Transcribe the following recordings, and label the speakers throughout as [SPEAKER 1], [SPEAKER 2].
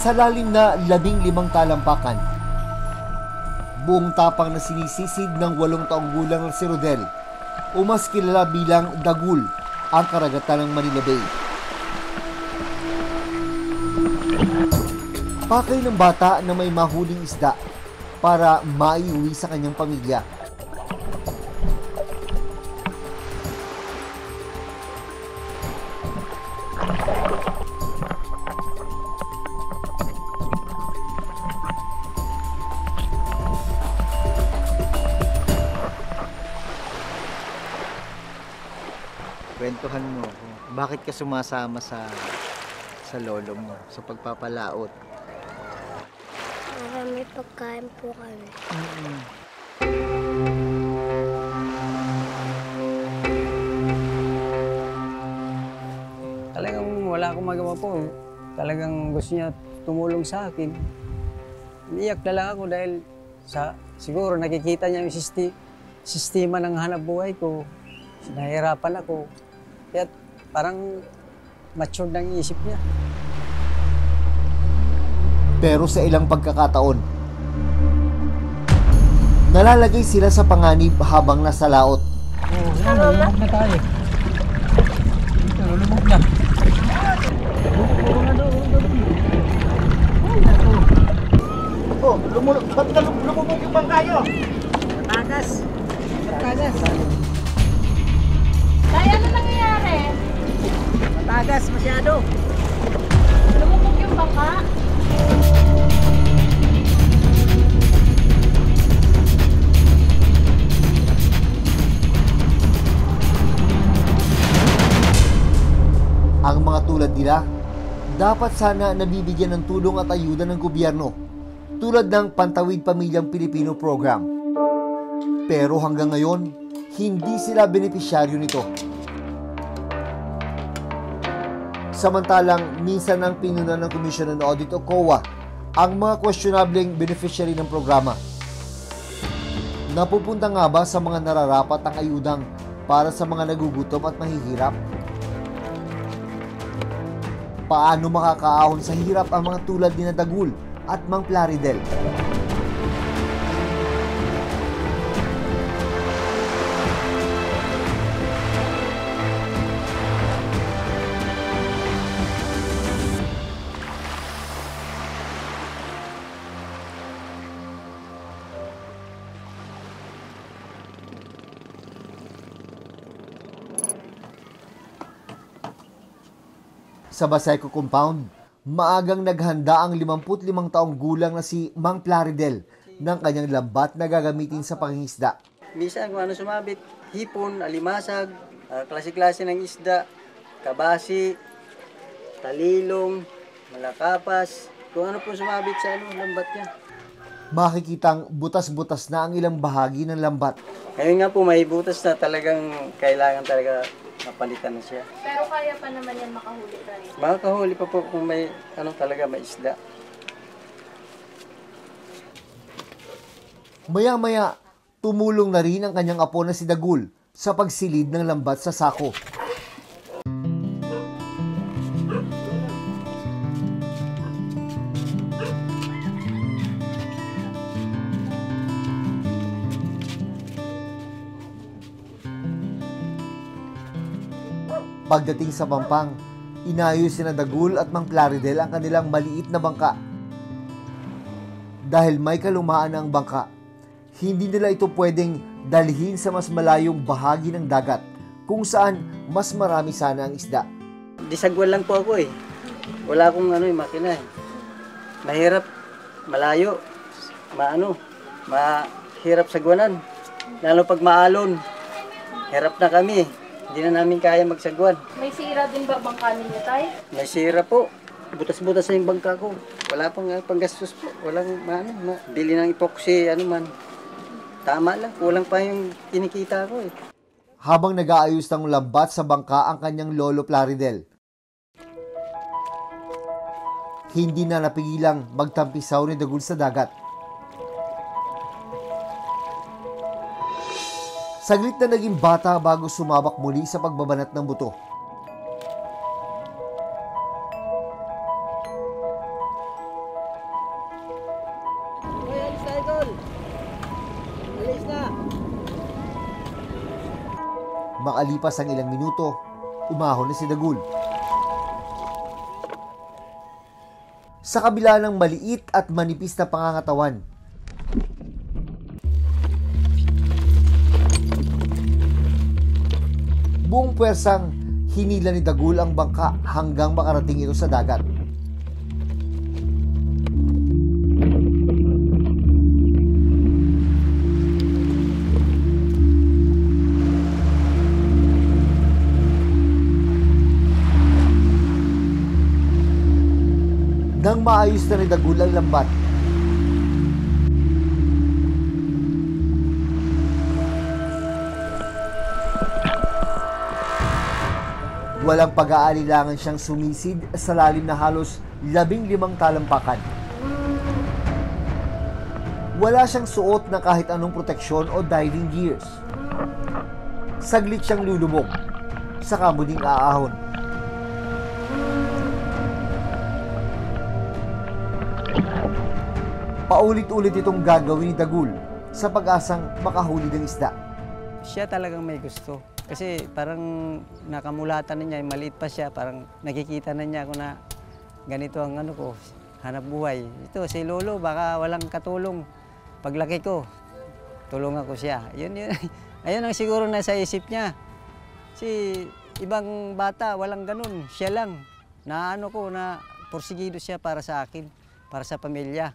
[SPEAKER 1] Sa lalim na 15 talampakan, buong tapang na sinisisid ng 8 taong gulang na si Rodel, o mas kilala bilang Dagul, ang karagatan ng Manila Bay. Pakay ng bata na may mahuling isda para maiuwi sa kanyang pamilya.
[SPEAKER 2] Kwentuhan mo, bakit ka sumasama sa lolo mo, sa pagpapalaot?
[SPEAKER 3] Para may pagkain po kami.
[SPEAKER 4] Talagang wala akong magawa po. Talagang gusto niya tumulong sa akin. Iiyak na lang ako dahil siguro nakikita niya yung sistema ng hanap buhay ko. Nahihirapan ako. Kaya parang mature ng isip niya.
[SPEAKER 1] Pero sa ilang pagkakataon, nalalagay sila sa panganib habang nasa laot.
[SPEAKER 4] Lumog na tayo. Lumog na.
[SPEAKER 2] Lumubog yung bangkayo!
[SPEAKER 4] Matagas.
[SPEAKER 5] Kaya ano nangyayari?
[SPEAKER 4] Matagas masyado.
[SPEAKER 5] Lumubog yung bangka?
[SPEAKER 1] Ang mga tulad nila, dapat sana nabibigyan ng tulong at ayuda ng gobyerno, tulad ng Pantawid Pamilyang Pilipino Program. Pero hanggang ngayon, hindi sila benepisyaryo nito. Samantalang minsan ang pinunan ng Commission on Audit o COA ang mga questionableng beneficiary ng programa. Napupunta nga ba sa mga nararapat ang ayudang para sa mga nagugutom at mahihirap? Paano makakaahon sa hirap ang mga tulad ni Dagul at Mang Plaridel? Sa Baseco Compound, maagang naghanda ang 55 taong gulang na si Mang Plaridel ng kanyang lambat na gagamitin sa pangingisda.
[SPEAKER 4] Minsan kung ano sumabit, hipon, alimasag, klase-klase ng isda, kabasi, talilong, malakapas, kung ano po sumabit sa lambat niya.
[SPEAKER 1] Makikitang butas-butas na ang ilang bahagi ng lambat.
[SPEAKER 4] Ngayon nga po may butas na talagang kailangan talaga mapalitan na siya.
[SPEAKER 5] Pero kaya pa naman yan makahuli tayo.
[SPEAKER 4] Makakahuli pa po kung may talaga may isda.
[SPEAKER 1] Maya-maya, tumulong na rin ang kanyang apo na si Dagul sa pagsilid ng lambat sa sako. Pagdating sa Pampang, inayos sina Dagul at Mang Plaridel ang kanilang maliit na bangka. Dahil may kalumaan na ang bangka, hindi nila ito pwedeng dalhin sa mas malayong bahagi ng dagat kung saan mas marami sana ang isda.
[SPEAKER 4] Disagwan lang po ako eh. Wala akong makina eh. Mahirap, malayo, mahirap sagwanan. Lalo pag maalon, hirap na kami. Hindi na namin kaya magsagwan.
[SPEAKER 5] May sira din ba bangka ninyo, tay?
[SPEAKER 4] May sira po. Butas-butas na yung bangka ko. Wala pang panggastos po. Walang bili ng epoxy, man. Tama lang. Kulang pa yung kinikita ko eh.
[SPEAKER 1] Habang nag-aayos ng lambat sa bangka ang kanyang lolo Plaridel, hindi na napigilang magtampisaw ni Dagul sa dagat. Saglit na naging bata bago sumabak muli sa pagbabanat ng buto. Makalipas ang ilang minuto, umahon na si Dagul. Sa kabila ng maliit at manipis na pangangatawan, buong puwersang hinila ni Dagul ang bangka hanggang makarating ito sa dagat. Nang maayos na ni Dagul ang lambat, walang pag-aalilangan siyang sumisid sa lalim na halos 15 talampakan. Wala siyang suot na kahit anong proteksyon o diving gears. Saglit siyang lulubog, saka muling aahon. Paulit-ulit itong gagawin ni Dagul sa pag-asang makahuli ng isda.
[SPEAKER 4] Siya talagang may gusto. Kasi parang nakamulatan na niya, maliit pa siya, parang nakikita na niya kung na ganito ang ano ko, hanap buhay. Ito, si Lolo, baka walang katulong. Paglaki ko, tulungan ko siya. Ayun ang siguro nasa isip niya. Si ibang bata, walang ganun. Siya lang. Na ano ko, na porsigido siya para sa akin, para sa pamilya.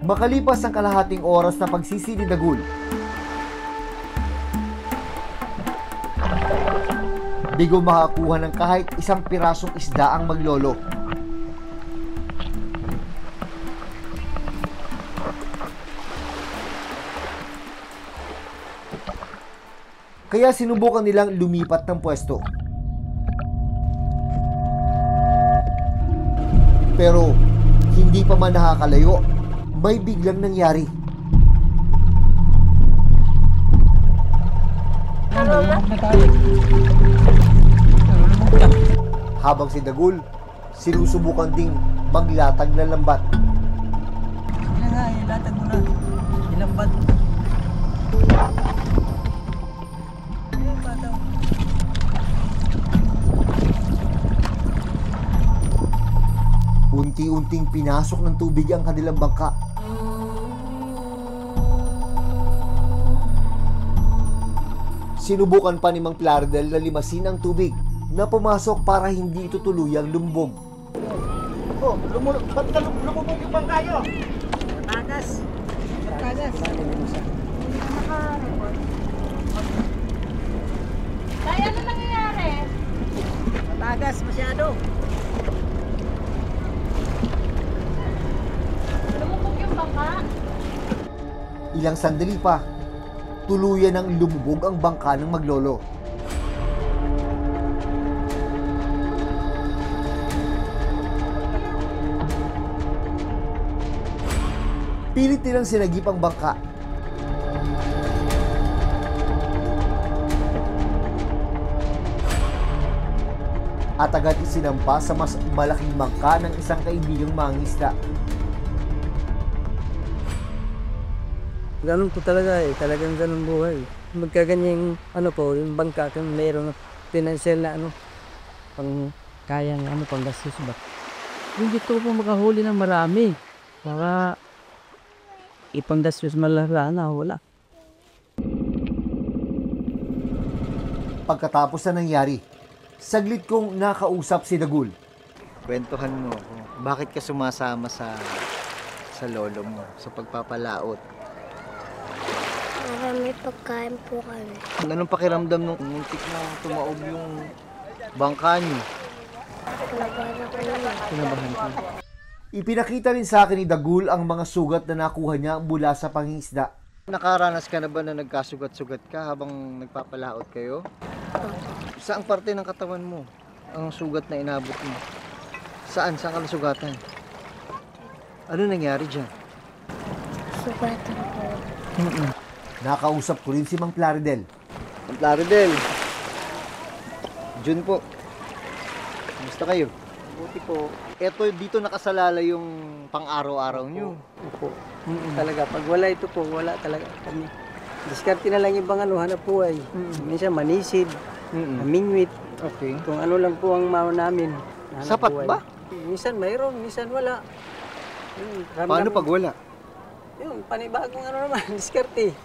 [SPEAKER 1] Makalipas ang kalahating oras na pagsisi ni Dagul, bigo makakuha ng kahit isang pirasong isda ang maglolo. Kaya sinubukan nilang lumipat ng pwesto. Pero hindi pa man nakakalayo, may biglang nangyari. Habang si Dagul, sinusubukan ding maglatag ng lambat.
[SPEAKER 4] Yan nga, ilatag mo na. Ilambat.
[SPEAKER 1] Unti-unting pinasok ng tubig ang kanilang bangka. Sinubukan pa ni Mang Plaridel na limasin ang tubig na pumasok para hindi ito tuluyang lumbog.
[SPEAKER 2] Oh, lumubog yung bangkayo.
[SPEAKER 4] Tagas. Tagas.
[SPEAKER 5] Tay, ano nangyayari?
[SPEAKER 4] Tagas masyado.
[SPEAKER 5] Lumubog yung bangka?
[SPEAKER 1] Ilang sandali pa, tuluyan ng lumubog ang bangka ng maglolo. Pilit nilang sinagip ang bangka. At agad isinampa sa mas malaking bangka ng isang kaibigang mangingisda.
[SPEAKER 6] Ganun po talaga talagang ganun buhay. Magkaganyang po, yung bangka kung mayroong financial na pang kayang pang gastos ba. Hindi ko po makahuli ng marami. Baka ipang gastos malala na, wala.
[SPEAKER 1] Pagkatapos na nangyari, saglit kong nakausap si Dagul.
[SPEAKER 2] Kwentuhan mo kung bakit ka sumasama sa lolo mo, sa pagpapalaot.
[SPEAKER 3] Marami pagkain po kami.
[SPEAKER 2] Anong pakiramdam nung muntik na tumaob yung bangka niyo?
[SPEAKER 3] Kinabahan ako naman.
[SPEAKER 2] Kinabahan ka.
[SPEAKER 1] Ipinakita rin sa akin ni Dagul ang mga sugat na nakuha niya mula sa pangingisda.
[SPEAKER 2] Nakaranas ka na ba na nagkasugat-sugat ka habang nagpapalaot kayo? Saang parte ng katawan mo ang sugat na inabot mo? Saan? Saan ka nasugatan? Ano nangyari dyan?
[SPEAKER 3] Sugatan po.
[SPEAKER 1] Nakausap ko rin si Mang Plaridel.
[SPEAKER 2] Ang Plaridel. Jun po. Kumusta kayo? Buti po. Eto, dito nakasalala yung pang-araw-araw nyo.
[SPEAKER 4] Opo. Talaga, pag wala ito po, wala talaga kami. Diskarte na lang yung bang ano, hanap buhay. Minsan manisid, mingwit.
[SPEAKER 2] Okay.
[SPEAKER 4] Kung ano lang po ang mama namin. hanap
[SPEAKER 2] Sapat
[SPEAKER 4] buhay.
[SPEAKER 2] ba?
[SPEAKER 4] Minsan mayroon, minsan wala.
[SPEAKER 2] Paano pag wala?
[SPEAKER 4] Yun, panibagong ano naman, diskarte.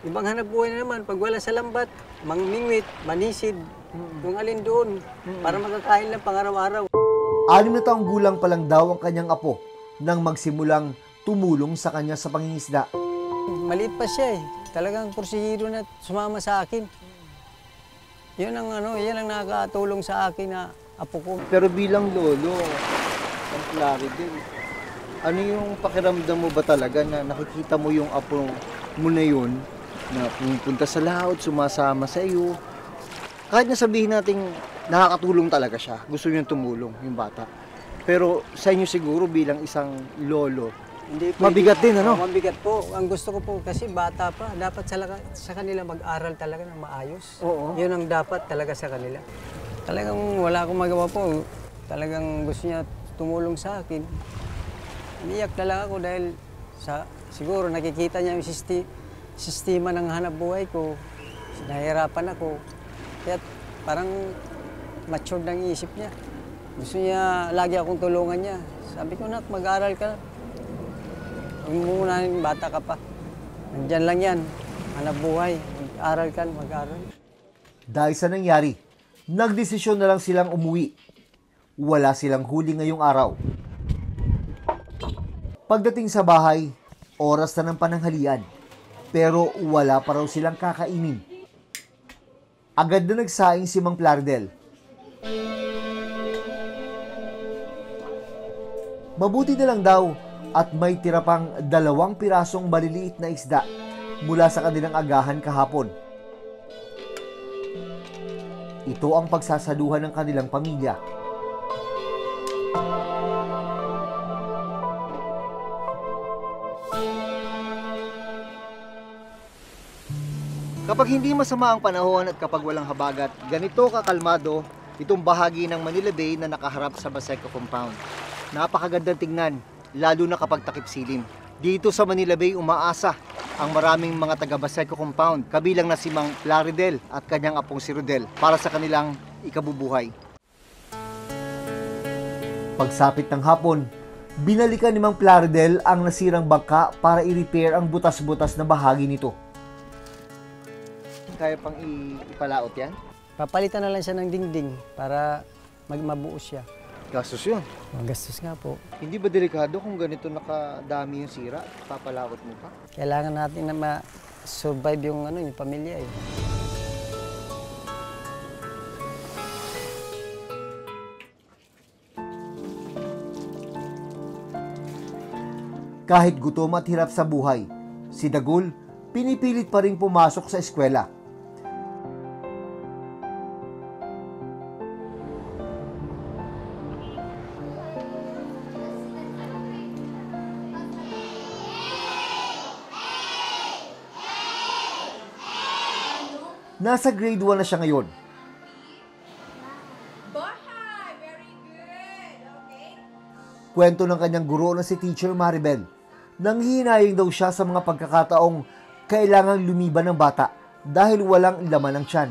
[SPEAKER 4] Ibang hanap buhay na naman, pag wala sa lambat, mangmingwit, manisid, kung alin doon, para magkakain lang pang-araw-araw.
[SPEAKER 1] 6 na taong gulang pa lang daw ang kanyang apo nang magsimulang tumulong sa kanya sa pangingisda.
[SPEAKER 4] Maliit pa siya eh. Talagang porsigido na sumama sa akin. Yun ang yan ang nakakatulong sa akin na apo ko.
[SPEAKER 2] Pero bilang lolo, ang Plaridel, ano yung pakiramdam mo ba talaga na nakikita mo yung apo mo na yun, na pumunta sa laot, sumasama sa iyo? Kahit na sabihin natin nakakatulong talaga siya, gusto niyang tumulong yung bata. Pero sa inyo siguro bilang isang lolo,
[SPEAKER 4] Hindi pwede-
[SPEAKER 2] mabigat din, ano?
[SPEAKER 4] Mabigat po. Ang gusto ko po kasi bata pa, dapat sa kanila mag-aral talaga ng maayos.
[SPEAKER 2] Oo.
[SPEAKER 4] Yun ang dapat talaga sa kanila. Talagang wala akong magawa po. Talagang gusto niya tumulong sa akin. Iniyak na lang ako dahil siguro nakikita niya yung sistema ng hanap buhay ko. Nahihirapan ako. Kaya parang matured ang isip niya. Gusto niya lagi akong tulungan niya. Sabi ko, nak, mag-aral ka. Huwag mo muna, bata ka pa. Nandyan lang yan. Hanap buhay. Mag-aral ka, mag-aral.
[SPEAKER 1] Dahil sa nangyari, nagdesisyon na lang silang umuwi. Wala silang huli ngayong araw. Pagdating sa bahay, oras na ng pananghalian. Pero wala pa raw silang kakainin. Agad na nagsaing si Mang Plaridel. Mabuti na lang daw at may tira pang 2 pirasong maliliit na isda mula sa kanilang agahan kahapon. Ito ang pagsasaluhan ng kanilang pamilya.
[SPEAKER 2] Kapag hindi masama ang panahon at kapag walang habagat, ganito kakalmado itong bahagi ng Manila Bay na nakaharap sa Baseco Compound. Napakagandang tingnan, lalo na kapag takip silim. Dito sa Manila Bay umaasa ang maraming mga taga Baseco Compound, kabilang na si Mang Plaridel at kanyang apong si Rodel para sa kanilang ikabubuhay.
[SPEAKER 1] Pagsapit ng hapon, binalikan ni Mang Plaridel ang nasirang bangka para i-repair ang butas-butas na bahagi nito.
[SPEAKER 2] Kaya pang ipalaot yan?
[SPEAKER 4] Papalitan na lang siya ng dingding para mabuo siya.
[SPEAKER 2] Gastos yun.
[SPEAKER 4] Magastos nga po.
[SPEAKER 2] Hindi ba delikado kung ganito nakadami yung sira at papalaot mo pa?
[SPEAKER 4] Kailangan natin na ma-survive yung pamilya eh.
[SPEAKER 1] Kahit gutom at hirap sa buhay, si Dagul pinipilit pa rin pumasok sa eskwela. Nasa grade 1 na siya ngayon.
[SPEAKER 5] Bahay! Very good! Okay?
[SPEAKER 1] Kwento ng kanyang guro na si Teacher Maribel. Nanghihinayang daw siya sa mga pagkakataong kailangang lumiban ng bata dahil walang laman ng tiyan.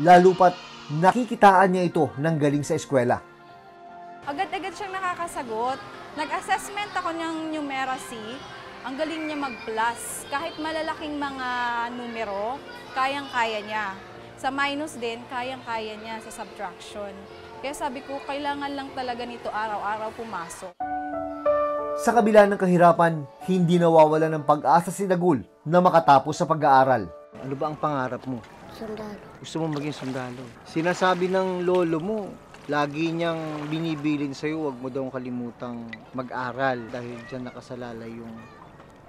[SPEAKER 1] Lalo pat nakikitaan niya ito ng galing sa eskwela.
[SPEAKER 5] Agad-agad siyang nakakasagot. Nag-assessment ako ng numeracy. Ang galing niya mag-plus. Kahit malalaking mga numero, kayang-kaya niya. Sa minus din, kayang-kaya niya sa subtraction. Kaya sabi ko, kailangan lang talaga nito araw-araw pumasok.
[SPEAKER 1] Sa kabila ng kahirapan, hindi nawawala ng pag-asa si Dagul na makatapos sa pag-aaral.
[SPEAKER 2] Ano ba ang pangarap mo?
[SPEAKER 3] Sundalo.
[SPEAKER 2] Gusto mo maging sundalo. Sinasabi ng lolo mo, lagi niyang binibilin sa'yo, wag mo daw kalimutang mag-aral dahil dyan nakasalalay yung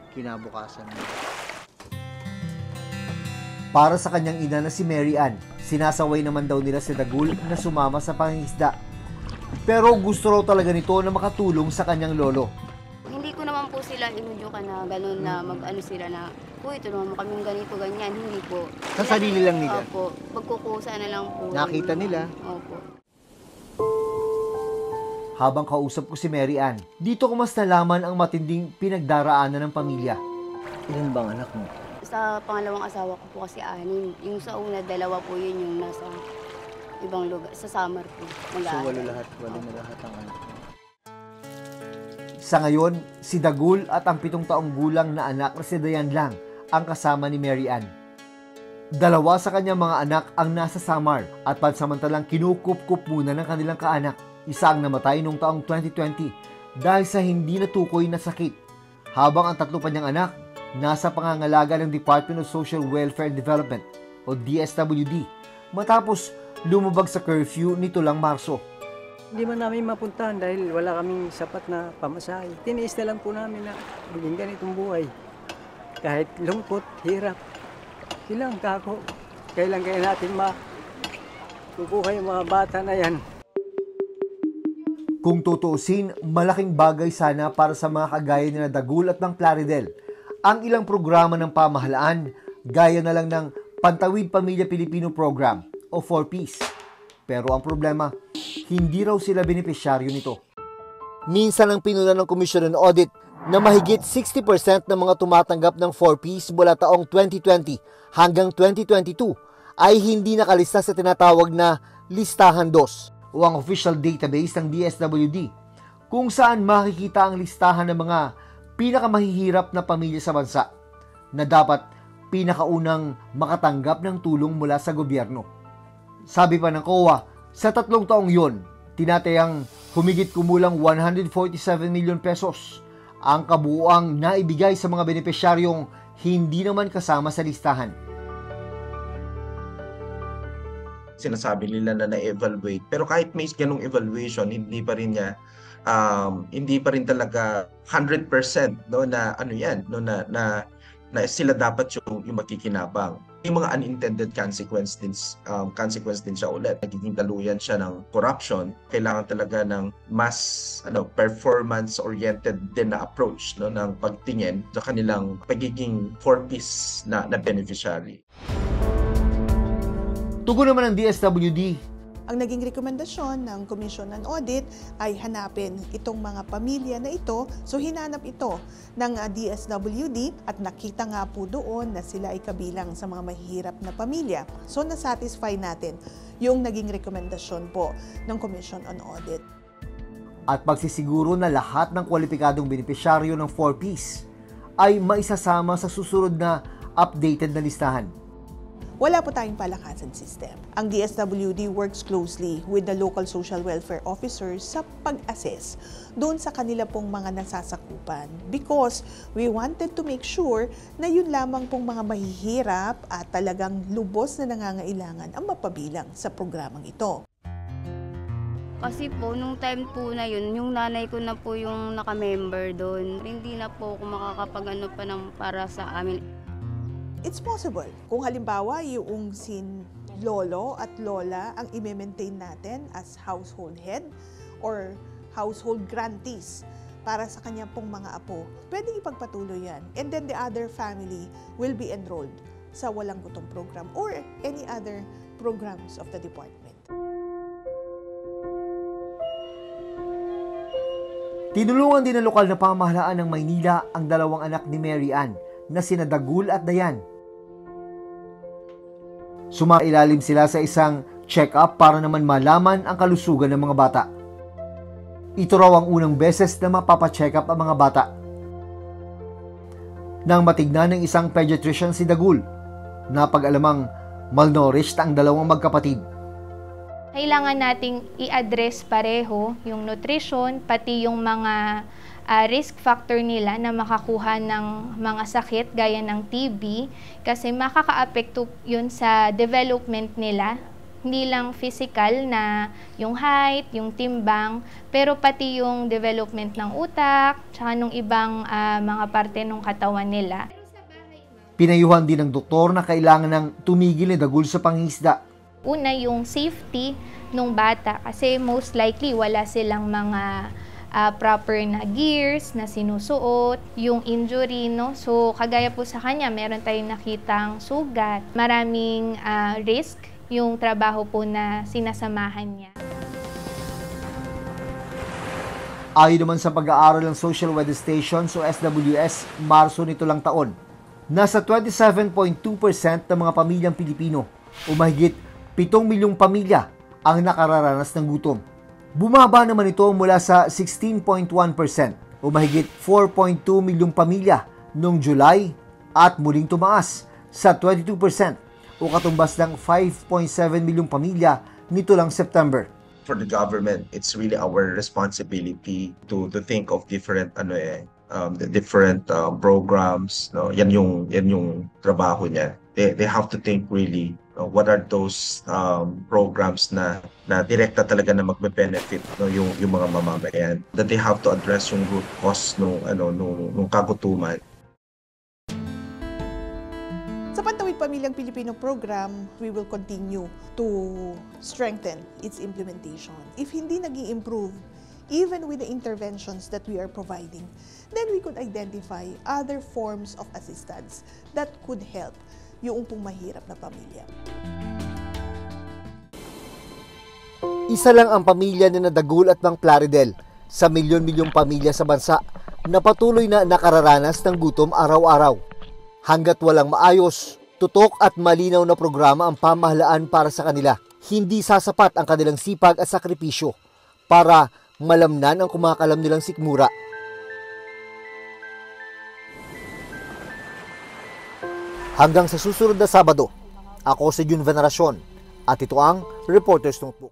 [SPEAKER 2] kinabukasan mo.
[SPEAKER 1] Para sa kanyang ina na si Mary Ann, sinasaway naman daw nila si Dagul na sumama sa pangingisda. Pero gusto raw talaga nito na makatulong sa kanyang lolo.
[SPEAKER 7] Hindi ko naman po sila inudyukan na gano'n na mag-ano sila na, uy, tulungan mo kaming ganito, ganyan. Hindi po.
[SPEAKER 2] Sa sarili lang nila?
[SPEAKER 7] Opo. Pagkukusa na lang po.
[SPEAKER 2] Nakita nila?
[SPEAKER 7] Opo.
[SPEAKER 1] habang kausap ko si Mary Ann. Dito ko mas nalaman ang matinding pinagdaraanan ng pamilya.
[SPEAKER 2] Ilan bang anak mo?
[SPEAKER 7] Sa pangalawang asawa ko po kasi 6. Yung sa una, 2 po yun yung nasa ibang lugar. Sa Samar po.
[SPEAKER 2] So, 8 lahat. 8 na lahat ang anak mo.
[SPEAKER 1] Sa ngayon, si Dagul at ang 7 taong gulang na anak na si Dayan lang ang kasama ni Mary Ann. 2 sa kanyang mga anak ang nasa Samar at pansamantalang kinukup-kup muna ng kanilang kaanak. Isa ang namatay noong taong 2020 dahil sa hindi natukoy na sakit. Habang ang 3 pa niyang anak nasa pangangalaga ng Department of Social Welfare and Development o DSWD matapos lumubag sa curfew nito lang Marso.
[SPEAKER 4] Hindi man namin mapuntahan dahil wala kaming sapat na pamasahe. Tiniis na lang po namin na maging ganitong buhay. Kahit lungkot, hirap. Silang kako. Kailan kaya natin makukuha yung mga bata na yan.
[SPEAKER 1] Kung tutuusin, malaking bagay sana para sa mga kagaya nila Dagul at Mang Plaridel ang ilang programa ng pamahalaan gaya na lang ng Pantawid Pamilya Pilipino Program o 4Ps. Pero ang problema, hindi raw sila benepisyaryo nito. Minsan ang pinuna ng Commission on Audit na mahigit 60% ng mga tumatanggap ng 4Ps mula taong 2020 hanggang 2022 ay hindi nakalista sa tinatawag na Listahan 2 o ang official database ng DSWD kung saan makikita ang listahan ng mga pinakamahihirap na pamilya sa bansa na dapat pinakaunang makatanggap ng tulong mula sa gobyerno. Sabi pa ng COA, sa 3 taong yon, tinatayang humigit kumulang 147 million pesos ang kabuuang naibigay sa mga benepisyaryong hindi naman kasama sa listahan.
[SPEAKER 8] Sinasabi nila na na-evaluate, pero kahit may ganung evaluation, hindi pa rin talaga 100% no na ano yan no na sila dapat yung makikinabang. Yung mga unintended consequence din siya ulit. Nagiging daluyan siya ng corruption. Kailangan talaga ng mas performance-oriented din na approach no, ng pagtingin sa kanilang pagiging 4Ps na beneficiary.
[SPEAKER 1] Tugon naman ng DSWD.
[SPEAKER 9] Ang naging rekomendasyon ng Commission on Audit ay hanapin itong mga pamilya na ito. So hinanap ito ng DSWD at nakita nga po doon na sila ay kabilang sa mga mahihirap na pamilya. So nasatisfy natin yung naging rekomendasyon po ng Commission on Audit.
[SPEAKER 1] At pagsisiguro na lahat ng kwalipikadong benepisyaryo ng 4Ps ay maisasama sa susunod na updated na listahan.
[SPEAKER 9] Wala po tayong palakasan system. Ang DSWD works closely with the local social welfare officers sa pag-assess doon sa kanila pong mga nasasakupan because we wanted to make sure na yun lamang pong mga mahihirap at talagang lubos na nangangailangan ang mapabilang sa programang ito.
[SPEAKER 7] Kasi po, nung time po na yun, yung nanay ko na po yung naka-member doon. Hindi na po ako makakapag-ano pa para sa amin.
[SPEAKER 9] It's possible. Kung halimbawa yung lolo at lola ang i-maintain natin as household head or household grantees para sa kanya pong mga apo, pwedeng ipagpatuloy yan. And then the other family will be enrolled sa Walang Gutom program or any other programs of the department.
[SPEAKER 1] Tinulungan din ng lokal na pamahalaan ng Maynila ang 2 anak ni Mary Ann na sina Dagul at Dayan. Sumailalim sila sa isang check-up para naman malaman ang kalusugan ng mga bata. Ito raw ang unang beses na mapapacheck up ang mga bata. Nang matignan ng isang pediatrician si Dagul, napag-alamang malnourished ang 2 magkapatid.
[SPEAKER 10] Kailangan nating i-address pareho yung nutrition, pati yung mga risk factor nila na makakuha ng mga sakit gaya ng TB kasi makaka-apekto yun sa development nila. Hindi lang physical na yung height, yung timbang, pero pati yung development ng utak, tsaka nung ibang mga parte ng katawan nila.
[SPEAKER 1] Pinayuhan din ng doktor na kailangan ng tumigil ni Dagul sa pangingisda.
[SPEAKER 10] Una, yung safety ng bata kasi most likely wala silang mga proper na gears na sinusuot, yung injury, no? So, kagaya po sa kanya, meron tayong nakitang sugat. Maraming risk yung trabaho po na sinasamahan niya.
[SPEAKER 1] Ayon naman sa pag-aaral ng Social Weather Station o SWS, Marso nito lang taon, nasa 27.2% ng mga pamilyang Pilipino o mahigit 7 milyong pamilya ang nakararanas ng gutom. Bumaba naman ito mula sa 16.1% o mahigit 4.2 milyong pamilya noong July at muling tumaas sa 22% o katumbas ng 5.7 milyong pamilya nito lang September.
[SPEAKER 8] For the government, it's really our responsibility to think of different the different programs. No, yan yung trabaho niya. They have to think really what are those programs na direkta talaga na magbe-benefit, no, yung mga mamamayan. That they have to address yung root cause nung kagutuman.
[SPEAKER 9] Sa Pantawid Pamilyang Pilipino program, we will continue to strengthen its implementation. If hindi nag-i-improve, even with the interventions that we are providing, then we could identify other forms of assistance that could help yung pong mahirap na pamilya.
[SPEAKER 1] Isa lang ang pamilya ni Dagul at Mang Plaridel sa milyon-milyong pamilya sa bansa na patuloy na nakararanas ng gutom araw-araw. Hanggat walang maayos, tutok at malinaw na programa ang pamahalaan para sa kanila, hindi sasapat ang kanilang sipag at sakripisyo para malamnan ang kumakalam nilang sikmura. Hanggang sa susunod na Sabado, ako si Jun Veneracion at ito ang Reporter's Notebook.